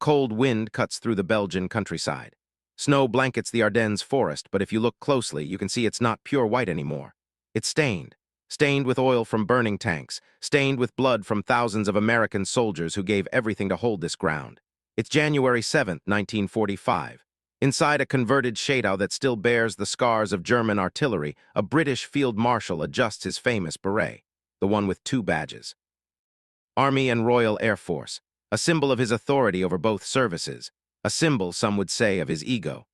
cold wind cuts through the Belgian countryside. Snow blankets the Ardennes forest, but if you look closely, you can see it's not pure white anymore. It's stained. Stained with oil from burning tanks, stained with blood from thousands of American soldiers who gave everything to hold this ground. It's January 7th, 1945. Inside a converted shaidow that still bears the scars of German artillery, a British field marshal adjusts his famous beret, the one with two badges. Army and Royal Air Force, a symbol of his authority over both services, a symbol, some would say, of his ego.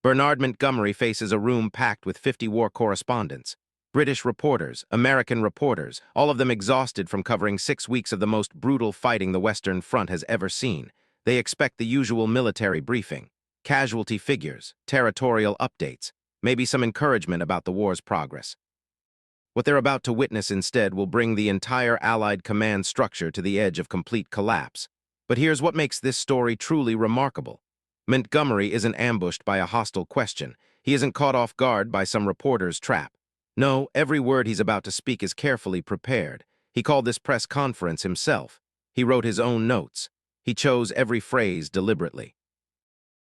Bernard Montgomery faces a room packed with 50 war correspondents. British reporters, American reporters, all of them exhausted from covering 6 weeks of the most brutal fighting the Western Front has ever seen. They expect the usual military briefing. Casualty figures, territorial updates, maybe some encouragement about the war's progress. What they're about to witness instead will bring the entire Allied command structure to the edge of complete collapse. But here's what makes this story truly remarkable. Montgomery isn't ambushed by a hostile question. He isn't caught off guard by some reporter's trap. No, every word he's about to speak is carefully prepared. He called this press conference himself. He wrote his own notes. He chose every phrase deliberately.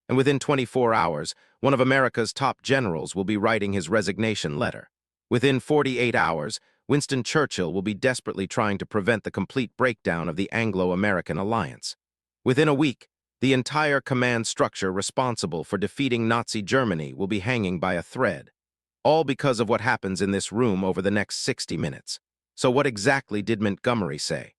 And within 24 hours, one of America's top generals will be writing his resignation letter. Within 48 hours, Winston Churchill will be desperately trying to prevent the complete breakdown of the Anglo-American alliance. Within a week, the entire command structure responsible for defeating Nazi Germany will be hanging by a thread. All because of what happens in this room over the next 60 minutes. So what exactly did Montgomery say?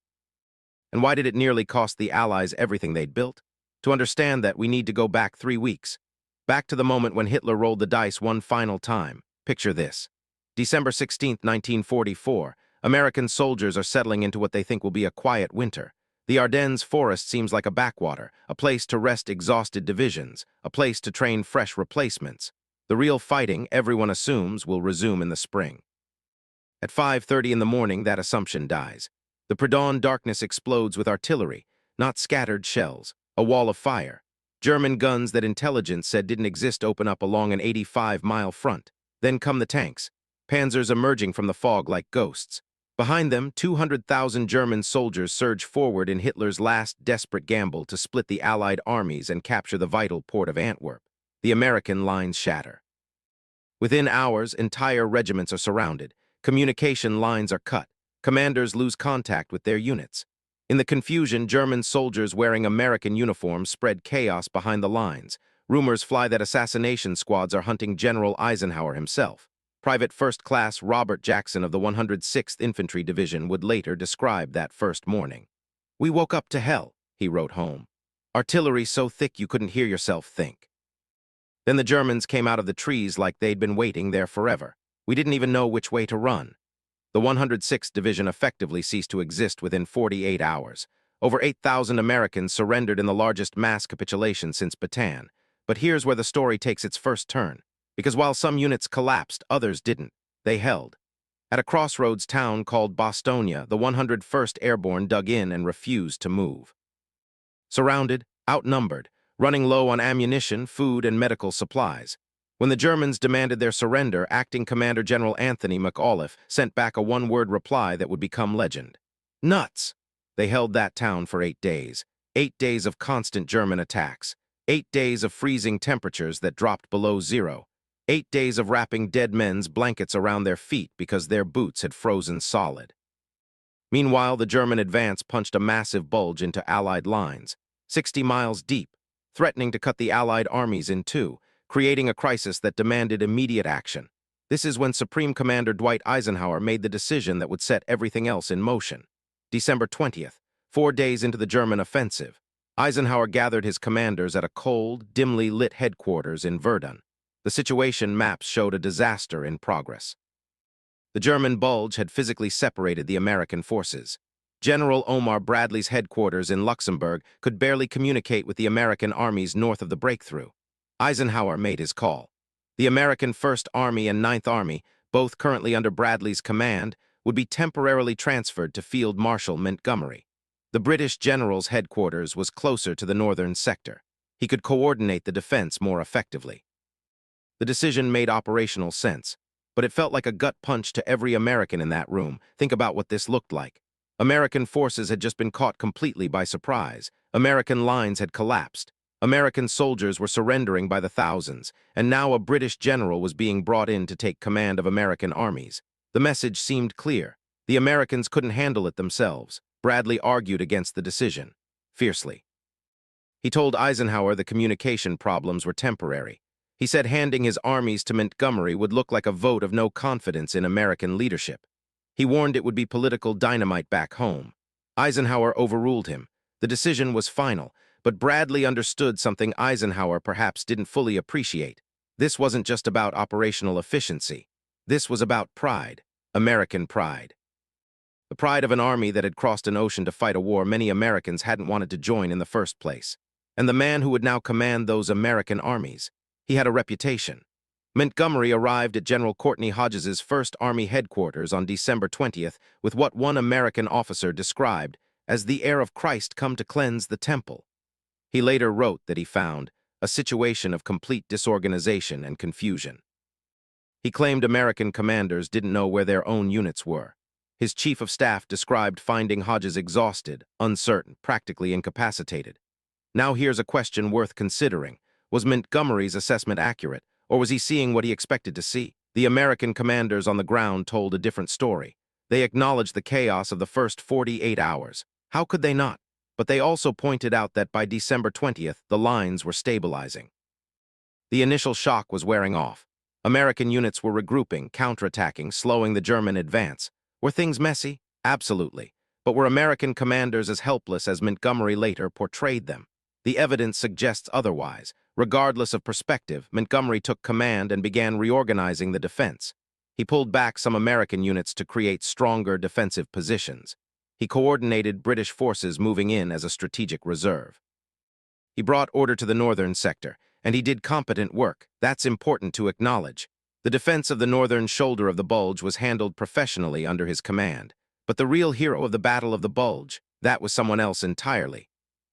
And why did it nearly cost the Allies everything they'd built? To understand that, we need to go back 3 weeks. Back to the moment when Hitler rolled the dice one final time. Picture this. December 16, 1944, American soldiers are settling into what they think will be a quiet winter. The Ardennes forest seems like a backwater, a place to rest exhausted divisions, a place to train fresh replacements. The real fighting, everyone assumes, will resume in the spring. At 5:30 in the morning, that assumption dies. The pre-dawn darkness explodes with artillery, not scattered shells, a wall of fire. German guns that intelligence said didn't exist open up along an 85-mile front. Then come the tanks, panzers emerging from the fog like ghosts. Behind them, 200,000 German soldiers surge forward in Hitler's last desperate gamble to split the Allied armies and capture the vital port of Antwerp. The American lines shatter. Within hours, entire regiments are surrounded. Communication lines are cut. Commanders lose contact with their units. In the confusion, German soldiers wearing American uniforms spread chaos behind the lines. Rumors fly that assassination squads are hunting General Eisenhower himself. Private First Class Robert Jackson of the 106th Infantry Division would later describe that first morning. "We woke up to hell," he wrote home. "Artillery so thick you couldn't hear yourself think." Then the Germans came out of the trees like they'd been waiting there forever. We didn't even know which way to run. The 106th Division effectively ceased to exist within 48 hours. Over 8,000 Americans surrendered in the largest mass capitulation since Bataan. But here's where the story takes its first turn. Because while some units collapsed, others didn't. They held. At a crossroads town called Bostonia, the 101st Airborne dug in and refused to move. Surrounded, outnumbered, running low on ammunition, food, and medical supplies. When the Germans demanded their surrender, Acting Commander General Anthony McAuliffe sent back a one-word reply that would become legend. Nuts! They held that town for 8 days. 8 days of constant German attacks. 8 days of freezing temperatures that dropped below zero. 8 days of wrapping dead men's blankets around their feet because their boots had frozen solid. Meanwhile, the German advance punched a massive bulge into Allied lines, 60 miles deep, threatening to cut the Allied armies in two, creating a crisis that demanded immediate action. This is when Supreme Commander Dwight Eisenhower made the decision that would set everything else in motion. December 20th, 4 days into the German offensive, Eisenhower gathered his commanders at a cold, dimly lit headquarters in Verdun. The situation maps showed a disaster in progress. The German Bulge had physically separated the American forces. General Omar Bradley's headquarters in Luxembourg could barely communicate with the American armies north of the breakthrough. Eisenhower made his call. The American First Army and Ninth Army, both currently under Bradley's command, would be temporarily transferred to Field Marshal Montgomery. The British general's headquarters was closer to the northern sector. He could coordinate the defense more effectively. The decision made operational sense, but it felt like a gut punch to every American in that room. Think about what this looked like. American forces had just been caught completely by surprise. American lines had collapsed. American soldiers were surrendering by the thousands, and now a British general was being brought in to take command of American armies. The message seemed clear. The Americans couldn't handle it themselves. Bradley argued against the decision, fiercely. He told Eisenhower the communication problems were temporary. He said handing his armies to Montgomery would look like a vote of no confidence in American leadership. He warned it would be political dynamite back home. Eisenhower overruled him. The decision was final, but Bradley understood something Eisenhower perhaps didn't fully appreciate. This wasn't just about operational efficiency. This was about pride, American pride. The pride of an army that had crossed an ocean to fight a war many Americans hadn't wanted to join in the first place. And the man who would now command those American armies, he had a reputation. Montgomery arrived at General Courtney Hodges's 1st Army headquarters on December 20th with what one American officer described as the air of Christ come to cleanse the temple. He later wrote that he found a situation of complete disorganization and confusion. He claimed American commanders didn't know where their own units were. His chief of staff described finding Hodges exhausted, uncertain, practically incapacitated. Now here's a question worth considering. Was Montgomery's assessment accurate, or was he seeing what he expected to see? The American commanders on the ground told a different story. They acknowledged the chaos of the first 48 hours. How could they not? But they also pointed out that by December 20th, the lines were stabilizing. The initial shock was wearing off. American units were regrouping, counterattacking, slowing the German advance. Were things messy? Absolutely. But were American commanders as helpless as Montgomery later portrayed them? The evidence suggests otherwise. Regardless of perspective, Montgomery took command and began reorganizing the defense. He pulled back some American units to create stronger defensive positions. He coordinated British forces moving in as a strategic reserve. He brought order to the northern sector, and he did competent work. That's important to acknowledge. The defense of the northern shoulder of the Bulge was handled professionally under his command. But the real hero of the Battle of the Bulge, that was someone else entirely.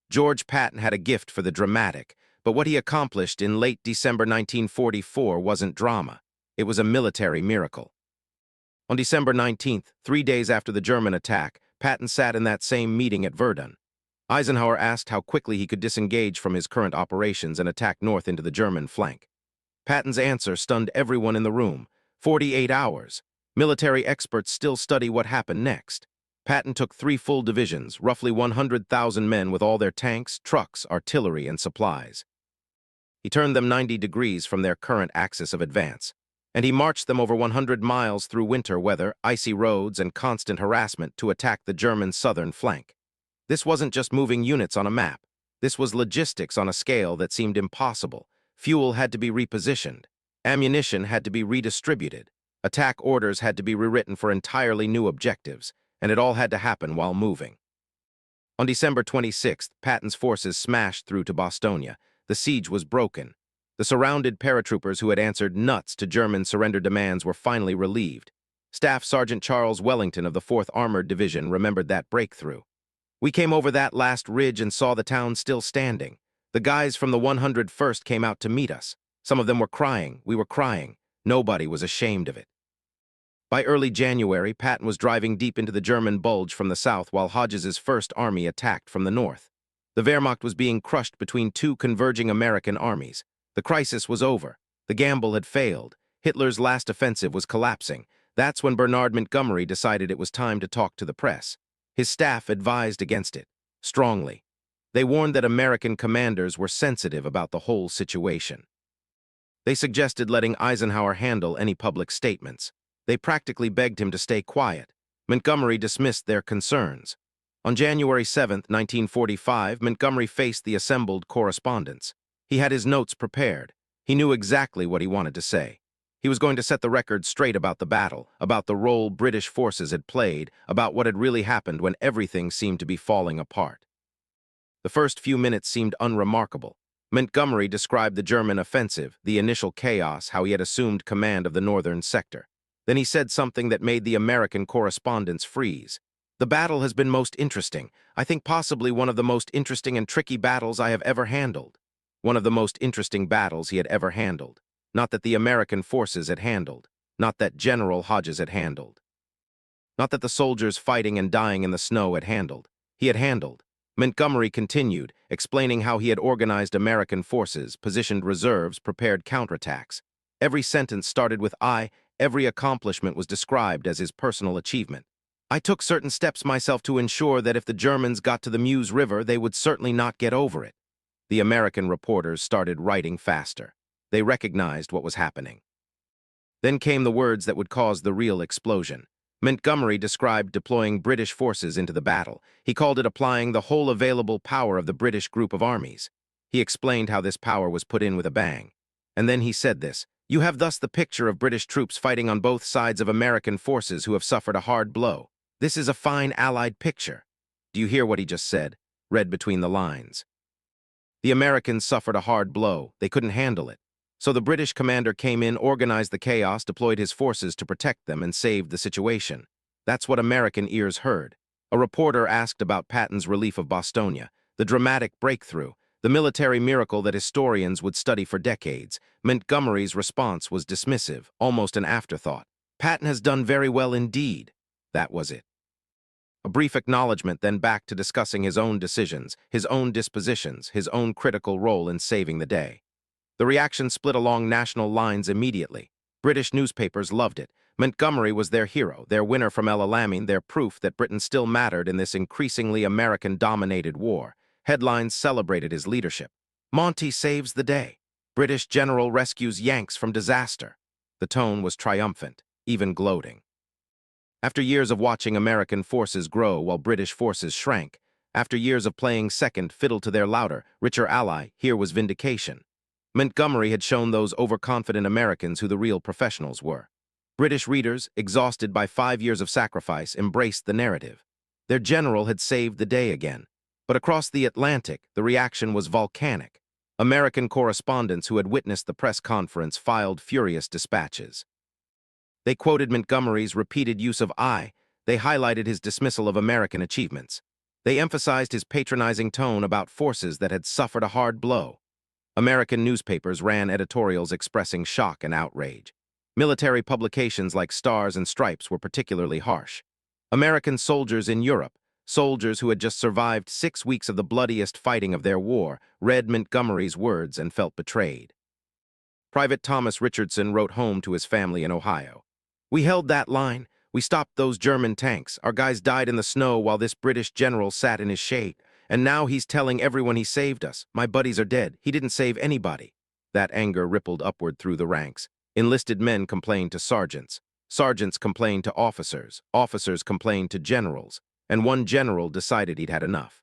George Patton had a gift for the dramatic, but what he accomplished in late December 1944 wasn't drama. It was a military miracle. On December 19th, 3 days after the German attack, Patton sat in that same meeting at Verdun. Eisenhower asked how quickly he could disengage from his current operations and attack north into the German flank. Patton's answer stunned everyone in the room. 48 hours. Military experts still study what happened next. Patton took 3 full divisions, roughly 100,000 men with all their tanks, trucks, artillery, and supplies. He turned them 90 degrees from their current axis of advance, and he marched them over 100 miles through winter weather, icy roads, and constant harassment to attack the German southern flank. This wasn't just moving units on a map. This was logistics on a scale that seemed impossible. Fuel had to be repositioned. Ammunition had to be redistributed. Attack orders had to be rewritten for entirely new objectives, and it all had to happen while moving. On December 26th, Patton's forces smashed through to Bostonia. The siege was broken. The surrounded paratroopers who had answered nuts to German surrender demands were finally relieved. Staff Sergeant Charles Wellington of the 4th Armored Division remembered that breakthrough. "We came over that last ridge and saw the town still standing. The guys from the 101st came out to meet us. Some of them were crying. We were crying. Nobody was ashamed of it." By early January, Patton was driving deep into the German Bulge from the south while Hodges's 1st Army attacked from the north. The Wehrmacht was being crushed between 2 converging American armies. The crisis was over. The gamble had failed. Hitler's last offensive was collapsing. That's when Bernard Montgomery decided it was time to talk to the press. His staff advised against it, strongly. They warned that American commanders were sensitive about the whole situation. They suggested letting Eisenhower handle any public statements. They practically begged him to stay quiet. Montgomery dismissed their concerns. On January 7, 1945, Montgomery faced the assembled correspondents. He had his notes prepared. He knew exactly what he wanted to say. He was going to set the record straight about the battle, about the role British forces had played, about what had really happened when everything seemed to be falling apart. The first few minutes seemed unremarkable. Montgomery described the German offensive, the initial chaos, how he had assumed command of the northern sector. Then he said something that made the American correspondents freeze. "The battle has been most interesting. I think possibly one of the most interesting and tricky battles I have ever handled." One of the most interesting battles he had ever handled. Not that the American forces had handled. Not that General Hodges had handled. Not that the soldiers fighting and dying in the snow had handled. He had handled. Montgomery continued, explaining how he had organized American forces, positioned reserves, prepared counterattacks. Every sentence started with I, every accomplishment was described as his personal achievement. I took certain steps myself to ensure that if the Germans got to the Meuse River, they would certainly not get over it. The American reporters started writing faster. They recognized what was happening. Then came the words that would cause the real explosion. Montgomery described deploying British forces into the battle. He called it applying the whole available power of the British group of armies. He explained how this power was put in with a bang. And then he said this, "You have thus the picture of British troops fighting on both sides of American forces who have suffered a hard blow. This is a fine Allied picture." Do you hear what he just said? Read between the lines. The Americans suffered a hard blow. They couldn't handle it. So the British commander came in, organized the chaos, deployed his forces to protect them, and saved the situation. That's what American ears heard. A reporter asked about Patton's relief of Bostonia, the dramatic breakthrough, the military miracle that historians would study for decades. Montgomery's response was dismissive, almost an afterthought. Patton has done very well indeed. That was it. A brief acknowledgement, then back to discussing his own decisions, his own dispositions, his own critical role in saving the day. The reaction split along national lines immediately. British newspapers loved it. Montgomery was their hero, their winner from El Alamein, their proof that Britain still mattered in this increasingly American-dominated war. Headlines celebrated his leadership. Monty saves the day. British general rescues Yanks from disaster. The tone was triumphant, even gloating. After years of watching American forces grow while British forces shrank, after years of playing second fiddle to their louder, richer ally, here was vindication. Montgomery had shown those overconfident Americans who the real professionals were. British readers, exhausted by 5 years of sacrifice, embraced the narrative. Their general had saved the day again. But across the Atlantic, the reaction was volcanic. American correspondents who had witnessed the press conference filed furious dispatches. They quoted Montgomery's repeated use of I. They highlighted his dismissal of American achievements. They emphasized his patronizing tone about forces that had suffered a hard blow. American newspapers ran editorials expressing shock and outrage. Military publications like Stars and Stripes were particularly harsh. American soldiers in Europe, soldiers who had just survived 6 weeks of the bloodiest fighting of their war, read Montgomery's words and felt betrayed. Private Thomas Richardson wrote home to his family in Ohio. "We held that line. We stopped those German tanks. Our guys died in the snow while this British general sat in his shade. And now he's telling everyone he saved us. My buddies are dead. He didn't save anybody." That anger rippled upward through the ranks. Enlisted men complained to sergeants. Sergeants complained to officers. Officers complained to generals. And one general decided he'd had enough.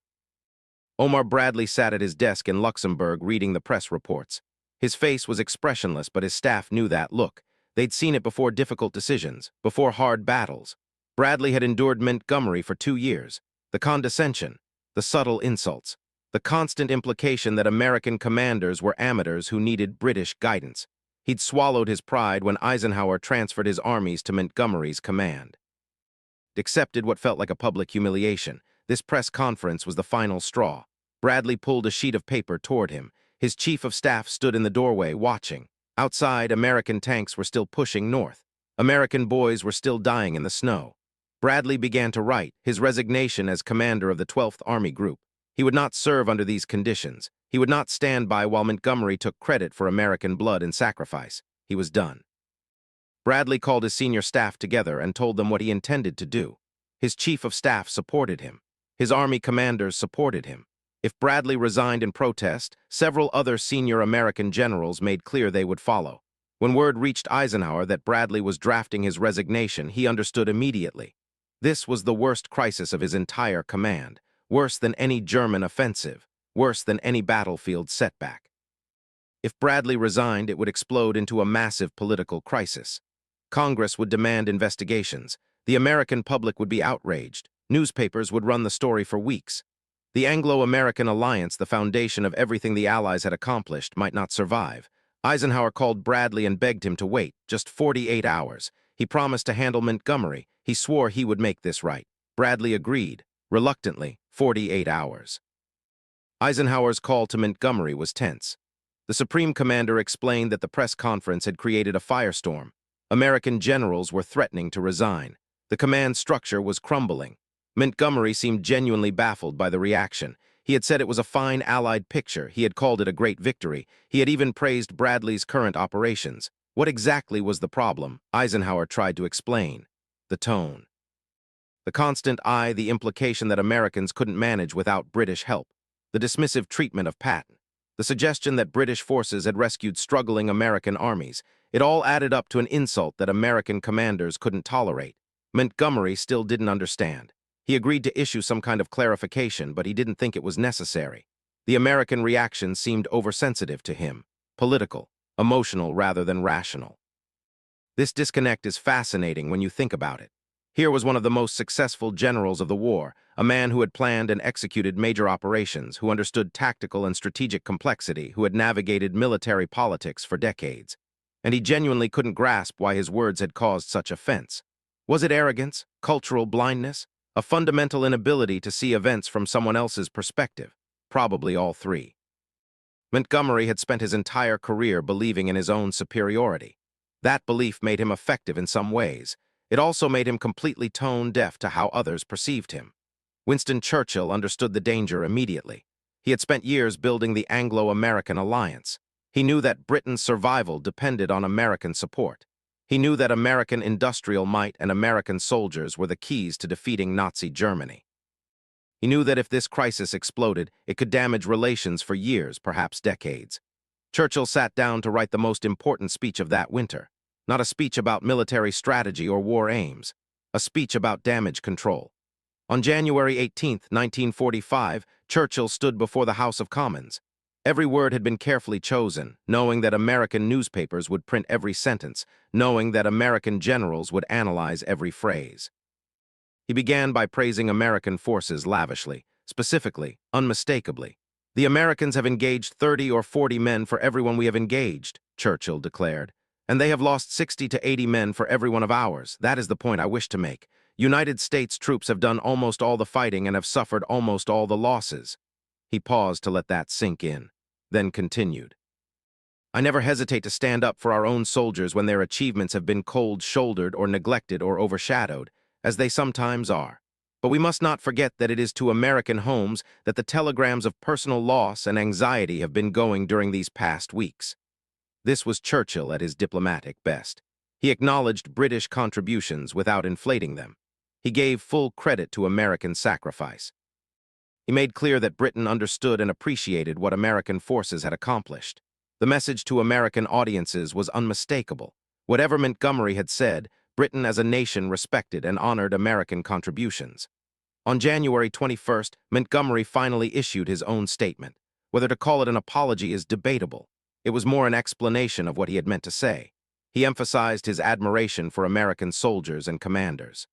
Omar Bradley sat at his desk in Luxembourg reading the press reports. His face was expressionless, but his staff knew that look. They'd seen it before difficult decisions, before hard battles. Bradley had endured Montgomery for 2 years. The condescension, the subtle insults, the constant implication that American commanders were amateurs who needed British guidance. He'd swallowed his pride when Eisenhower transferred his armies to Montgomery's command. Accepted what felt like a public humiliation. This press conference was the final straw. Bradley pulled a sheet of paper toward him. His chief of staff stood in the doorway, watching. Outside, American tanks were still pushing north. American boys were still dying in the snow. Bradley began to write his resignation as commander of the 12th Army Group. He would not serve under these conditions. He would not stand by while Montgomery took credit for American blood and sacrifice. He was done. Bradley called his senior staff together and told them what he intended to do. His chief of staff supported him. His army commanders supported him. If Bradley resigned in protest, several other senior American generals made clear they would follow. When word reached Eisenhower that Bradley was drafting his resignation, he understood immediately. This was the worst crisis of his entire command, worse than any German offensive, worse than any battlefield setback. If Bradley resigned, it would explode into a massive political crisis. Congress would demand investigations. The American public would be outraged. Newspapers would run the story for weeks. The Anglo-American alliance, the foundation of everything the Allies had accomplished, might not survive. Eisenhower called Bradley and begged him to wait, just 48 hours. He promised to handle Montgomery. He swore he would make this right. Bradley agreed, reluctantly, 48 hours. Eisenhower's call to Montgomery was tense. The Supreme Commander explained that the press conference had created a firestorm. American generals were threatening to resign. The command structure was crumbling. Montgomery seemed genuinely baffled by the reaction. He had said it was a fine Allied picture. He had called it a great victory. He had even praised Bradley's current operations. What exactly was the problem? Eisenhower tried to explain. The tone. The constant I, the implication that Americans couldn't manage without British help. The dismissive treatment of Patton. The suggestion that British forces had rescued struggling American armies. It all added up to an insult that American commanders couldn't tolerate. Montgomery still didn't understand. He agreed to issue some kind of clarification, but he didn't think it was necessary. The American reaction seemed oversensitive to him, political, emotional rather than rational. This disconnect is fascinating when you think about it. Here was one of the most successful generals of the war, a man who had planned and executed major operations, who understood tactical and strategic complexity, who had navigated military politics for decades. And he genuinely couldn't grasp why his words had caused such offense. Was it arrogance, cultural blindness, a fundamental inability to see events from someone else's perspective? Probably all three. Montgomery had spent his entire career believing in his own superiority. That belief made him effective in some ways. It also made him completely tone-deaf to how others perceived him. Winston Churchill understood the danger immediately. He had spent years building the Anglo-American alliance. He knew that Britain's survival depended on American support. He knew that American industrial might and American soldiers were the keys to defeating Nazi Germany. He knew that if this crisis exploded, it could damage relations for years, perhaps decades. Churchill sat down to write the most important speech of that winter. Not a speech about military strategy or war aims, a speech about damage control. On January 18, 1945, Churchill stood before the House of Commons. Every word had been carefully chosen, knowing that American newspapers would print every sentence, knowing that American generals would analyze every phrase. He began by praising American forces lavishly, specifically, unmistakably. "The Americans have engaged 30 or 40 men for everyone we have engaged," Churchill declared. "And they have lost 60 to 80 men for every one of ours. That is the point I wish to make. United States troops have done almost all the fighting and have suffered almost all the losses." He paused to let that sink in, then continued. "I never hesitate to stand up for our own soldiers when their achievements have been cold-shouldered or neglected or overshadowed, as they sometimes are. But we must not forget that it is to American homes that the telegrams of personal loss and anxiety have been going during these past weeks." This was Churchill at his diplomatic best. He acknowledged British contributions without inflating them. He gave full credit to American sacrifice. He made clear that Britain understood and appreciated what American forces had accomplished. The message to American audiences was unmistakable. Whatever Montgomery had said, Britain as a nation respected and honored American contributions. On January 21st, Montgomery finally issued his own statement. Whether to call it an apology is debatable. It was more an explanation of what he had meant to say. He emphasized his admiration for American soldiers and commanders.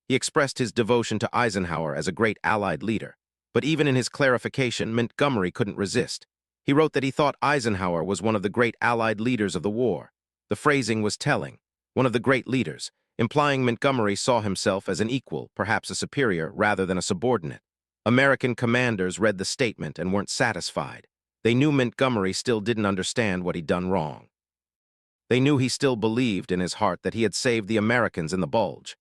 He expressed his devotion to Eisenhower as a great Allied leader. But even in his clarification, Montgomery couldn't resist. He wrote that he thought Eisenhower was one of the great Allied leaders of the war. The phrasing was telling. One of the great leaders, implying Montgomery saw himself as an equal, perhaps a superior, rather than a subordinate. American commanders read the statement and weren't satisfied. They knew Montgomery still didn't understand what he'd done wrong. They knew he still believed in his heart that he had saved the Americans in the Bulge.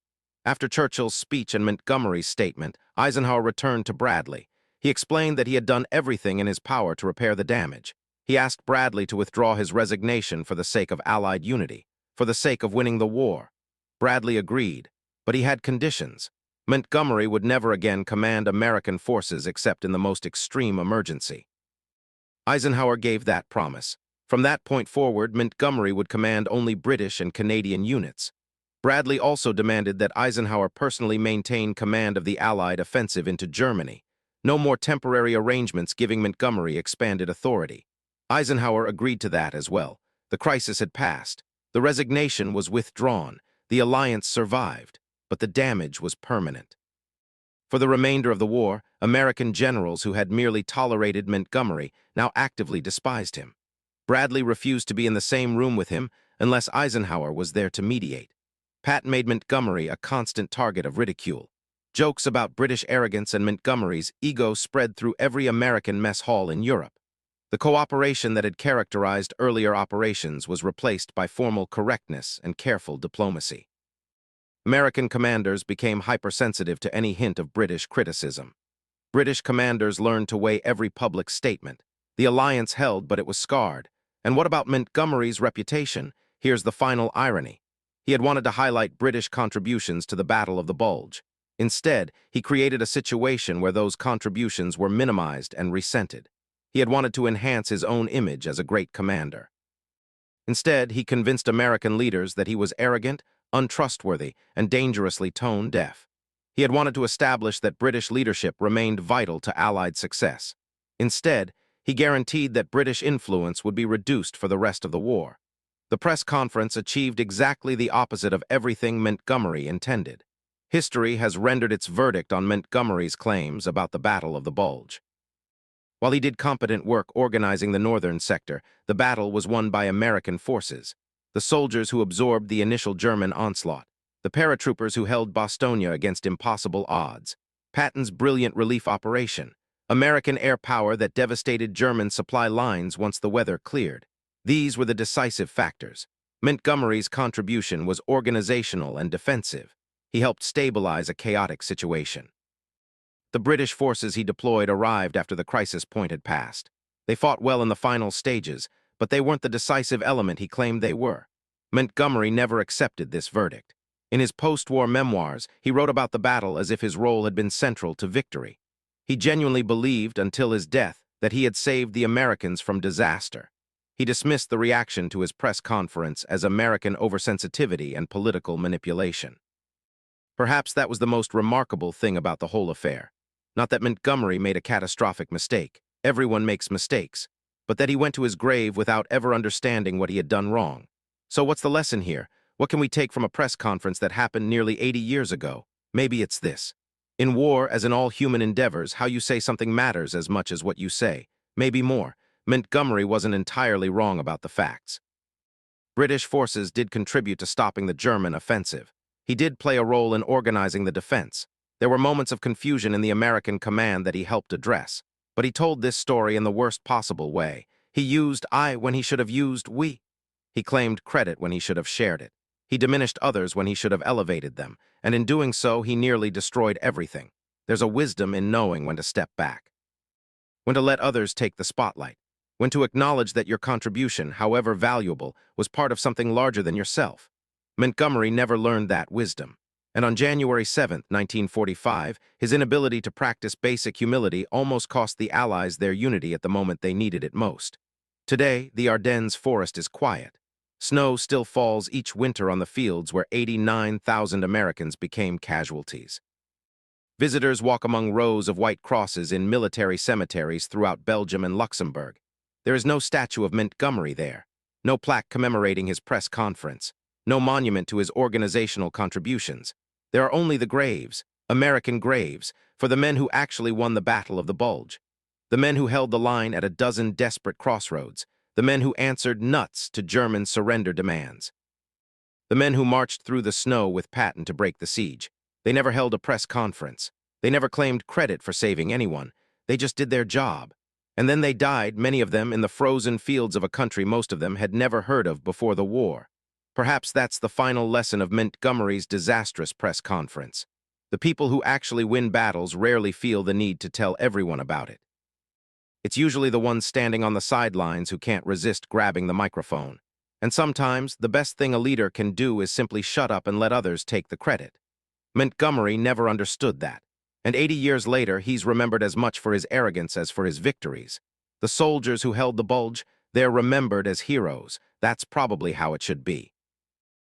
After Churchill's speech and Montgomery's statement, Eisenhower returned to Bradley. He explained that he had done everything in his power to repair the damage. He asked Bradley to withdraw his resignation for the sake of Allied unity, for the sake of winning the war. Bradley agreed, but he had conditions. Montgomery would never again command American forces except in the most extreme emergency. Eisenhower gave that promise. From that point forward, Montgomery would command only British and Canadian units. Bradley also demanded that Eisenhower personally maintain command of the Allied offensive into Germany. No more temporary arrangements giving Montgomery expanded authority. Eisenhower agreed to that as well. The crisis had passed. The resignation was withdrawn. The alliance survived, but the damage was permanent. For the remainder of the war, American generals who had merely tolerated Montgomery now actively despised him. Bradley refused to be in the same room with him unless Eisenhower was there to mediate. Patton made Montgomery a constant target of ridicule. Jokes about British arrogance and Montgomery's ego spread through every American mess hall in Europe. The cooperation that had characterized earlier operations was replaced by formal correctness and careful diplomacy. American commanders became hypersensitive to any hint of British criticism. British commanders learned to weigh every public statement. The alliance held, but it was scarred. And what about Montgomery's reputation? Here's the final irony. He had wanted to highlight British contributions to the Battle of the Bulge. Instead, he created a situation where those contributions were minimized and resented. He had wanted to enhance his own image as a great commander. Instead, he convinced American leaders that he was arrogant, untrustworthy, and dangerously tone-deaf. He had wanted to establish that British leadership remained vital to Allied success. Instead, he guaranteed that British influence would be reduced for the rest of the war. The press conference achieved exactly the opposite of everything Montgomery intended. History has rendered its verdict on Montgomery's claims about the Battle of the Bulge. While he did competent work organizing the northern sector, the battle was won by American forces. The soldiers who absorbed the initial German onslaught, the paratroopers who held Bastogne against impossible odds, Patton's brilliant relief operation, American air power that devastated German supply lines once the weather cleared. These were the decisive factors. Montgomery's contribution was organizational and defensive. He helped stabilize a chaotic situation. The British forces he deployed arrived after the crisis point had passed. They fought well in the final stages, but they weren't the decisive element he claimed they were. Montgomery never accepted this verdict. In his post-war memoirs, he wrote about the battle as if his role had been central to victory. He genuinely believed, until his death, that he had saved the Americans from disaster. He dismissed the reaction to his press conference as American oversensitivity and political manipulation. Perhaps that was the most remarkable thing about the whole affair. Not that Montgomery made a catastrophic mistake. Everyone makes mistakes. But that he went to his grave without ever understanding what he had done wrong. So what's the lesson here? What can we take from a press conference that happened nearly 80 years ago? Maybe it's this. In war, as in all human endeavors, how you say something matters as much as what you say. Maybe more. Montgomery wasn't entirely wrong about the facts. British forces did contribute to stopping the German offensive. He did play a role in organizing the defense. There were moments of confusion in the American command that he helped address. But he told this story in the worst possible way. He used I when he should have used we. He claimed credit when he should have shared it. He diminished others when he should have elevated them, and in doing so, he nearly destroyed everything. There's a wisdom in knowing when to step back, when to let others take the spotlight, when to acknowledge that your contribution, however valuable, was part of something larger than yourself. Montgomery never learned that wisdom, and on January 7, 1945, his inability to practice basic humility almost cost the Allies their unity at the moment they needed it most. Today, the Ardennes forest is quiet. Snow still falls each winter on the fields where 89,000 Americans became casualties. Visitors walk among rows of white crosses in military cemeteries throughout Belgium and Luxembourg. There is no statue of Montgomery there, no plaque commemorating his press conference, no monument to his organizational contributions. There are only the graves, American graves, for the men who actually won the Battle of the Bulge, the men who held the line at a dozen desperate crossroads, the men who answered nuts to German surrender demands, the men who marched through the snow with Patton to break the siege. They never held a press conference. They never claimed credit for saving anyone. They just did their job. And then they died, many of them in the frozen fields of a country most of them had never heard of before the war. Perhaps that's the final lesson of Montgomery's disastrous press conference. The people who actually win battles rarely feel the need to tell everyone about it. It's usually the ones standing on the sidelines who can't resist grabbing the microphone. And sometimes, the best thing a leader can do is simply shut up and let others take the credit. Montgomery never understood that. And 80 years later, he's remembered as much for his arrogance as for his victories. The soldiers who held the Bulge, they're remembered as heroes. That's probably how it should be.